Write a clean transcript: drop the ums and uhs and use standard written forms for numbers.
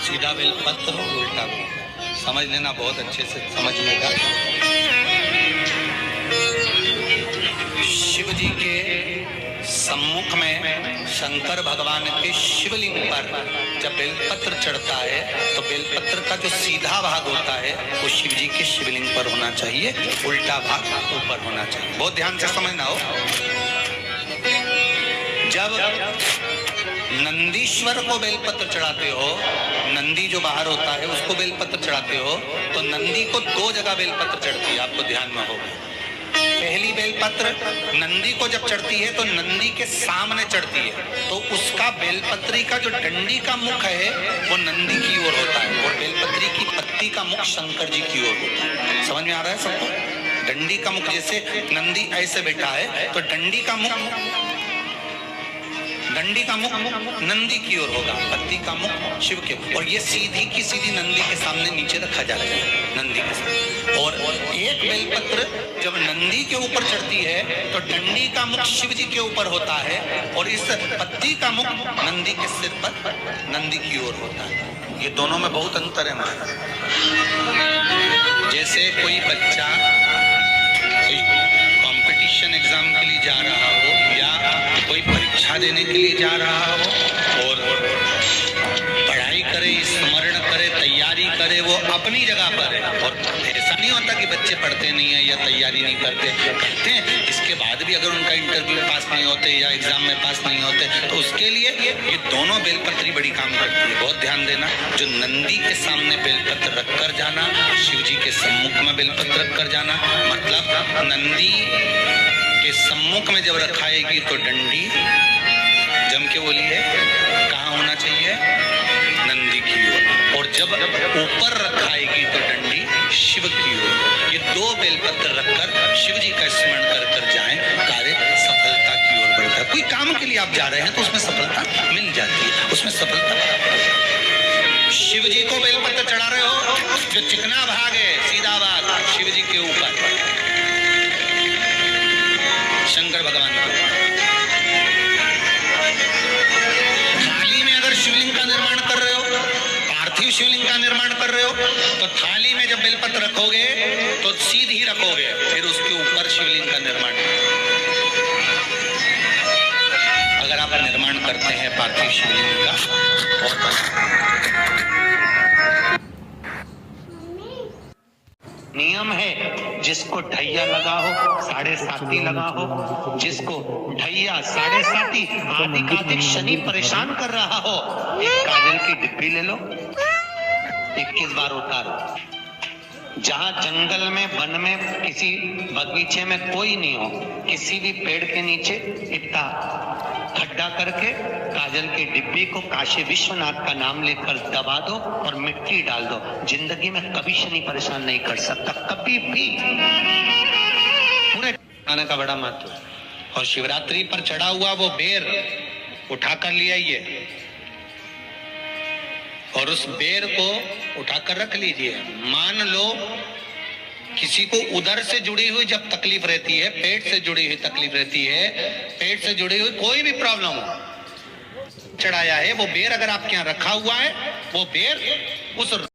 सीधा बेलपत्र और उल्टा समझ लेना, बहुत अच्छे से समझिएगा। शिव जी के सम्मुख में शंकर भगवान के शिवलिंग पर जब बेलपत्र चढ़ता है तो बेलपत्र का जो सीधा भाग होता है वो शिव जी के शिवलिंग पर होना चाहिए, उल्टा भाग ऊपर होना चाहिए। बहुत ध्यान से समझना हो। जब नंदीश्वर को बेलपत्र चढ़ाते हो, नंदी जो बाहर होता है उसको बेलपत्र चढ़ाते हो, तो नंदी को दो जगह बेलपत्र चढ़ती है, आपको ध्यान में होगा। पहली बेलपत्र नंदी को जब चढ़ती है तो नंदी के सामने चढ़ती है, तो उसका बेलपत्री का जो डंडी का मुख है वो नंदी की ओर होता है और बेलपत्री की पत्ती का मुख शंकर जी की ओर होता है। समझ में आ रहा है सबको? डंडी का मुख, जैसे नंदी ऐसे बैठा है तो डंडी का मुख नंदी की ओर होगा, पत्ती का मुख शिव के, और ये सीधी की सीधी नंदी के सामने नीचे रखा जाता है, नंदी के सामने। और एक बेलपत्र जब नंदी के ऊपर चढ़ती है तो डंडी का मुख शिव जी के ऊपर होता है और इस पत्ती का मुख नंदी के सिर पर नंदी की ओर होता है। ये दोनों में बहुत अंतर है हमारा। जैसे कोई बच्चा कोई कंपटीशन एग्जाम के लिए जा रहा हो या कोई परीक्षा देने के लिए जा रहा हो और पढ़ाई करे, स्मरण करे, तैयारी करे, वो अपनी जगह पर है। और ऐसा नहीं होता कि बच्चे पढ़ते नहीं है या तैयारी नहीं करते हैं, इसके बाद भी अगर उनका इंटरव्यू पास नहीं होते या एग्जाम में पास नहीं होते तो उसके लिए ये दोनों बेलपत्री बड़ी काम करती है। बहुत ध्यान देना। जो नंदी के सामने बेलपत्र रखकर जाना, शिव जी के सम्मुख में बेलपत्र रखकर जाना, मतलब नंदी के सम्मुख में जब रखाएगी तो डंडी जम के बोलिए कहाँ होना चाहिए? नंदी की ओर। और जब ऊपर रखाएगी तो डंडी शिव की ओर। ये दो बेलपत्र रखकर शिव जी का स्मरण कर कर जाएं, कार्य सफलता की ओर बढ़ता है। कोई काम के लिए आप जा रहे हैं तो उसमें सफलता मिल जाती है, उसमें सफलता प्राप्त होती है। शिव जी को बेलपत्र चढ़ा रहे हो, जो चिकना भाग है, सीधा भाग शिव जी के ऊपर, शंकर भगवान को। थाली में अगर शिवलिंग का निर्माण कर रहे हो, पार्थिव शिवलिंग का निर्माण कर रहे हो, तो थाली में जब बेलपत्र रखोगे तो सीधी रखोगे, फिर उसके ऊपर शिवलिंग का निर्माण। अगर आप निर्माण करते हैं पार्थिव शिवलिंग का, और नियम है, जिसको ढैया लगा हो, 7.5 लगा हो, जिसको ढैया 7.5 आदि शनि परेशान कर रहा हो, एक काजल की डिब्बी ले लो, 21 बार उतारो। जहां जंगल में, वन में, किसी बगीचे में कोई नहीं हो, किसी भी पेड़ के नीचे इतना खड्डा करके काजल की डिब्बी को काशी विश्वनाथ का नाम लेकर दबा दो और मिट्टी डाल दो। जिंदगी में कभी शनि परेशान नहीं कर सकता, कभी भी। पूरे खाने का बड़ा महत्व। और शिवरात्रि पर चढ़ा हुआ वो बेर उठाकर ले आइए और उस बेर को उठाकर रख लीजिए। मान लो किसी को उधर से जुड़ी हुई जब तकलीफ रहती है, पेट से जुड़ी हुई तकलीफ रहती है, पेट से जुड़ी हुई कोई भी प्रॉब्लम हो, चढ़ाया है वो बेर अगर आपके यहाँ रखा हुआ है, वो बेर उस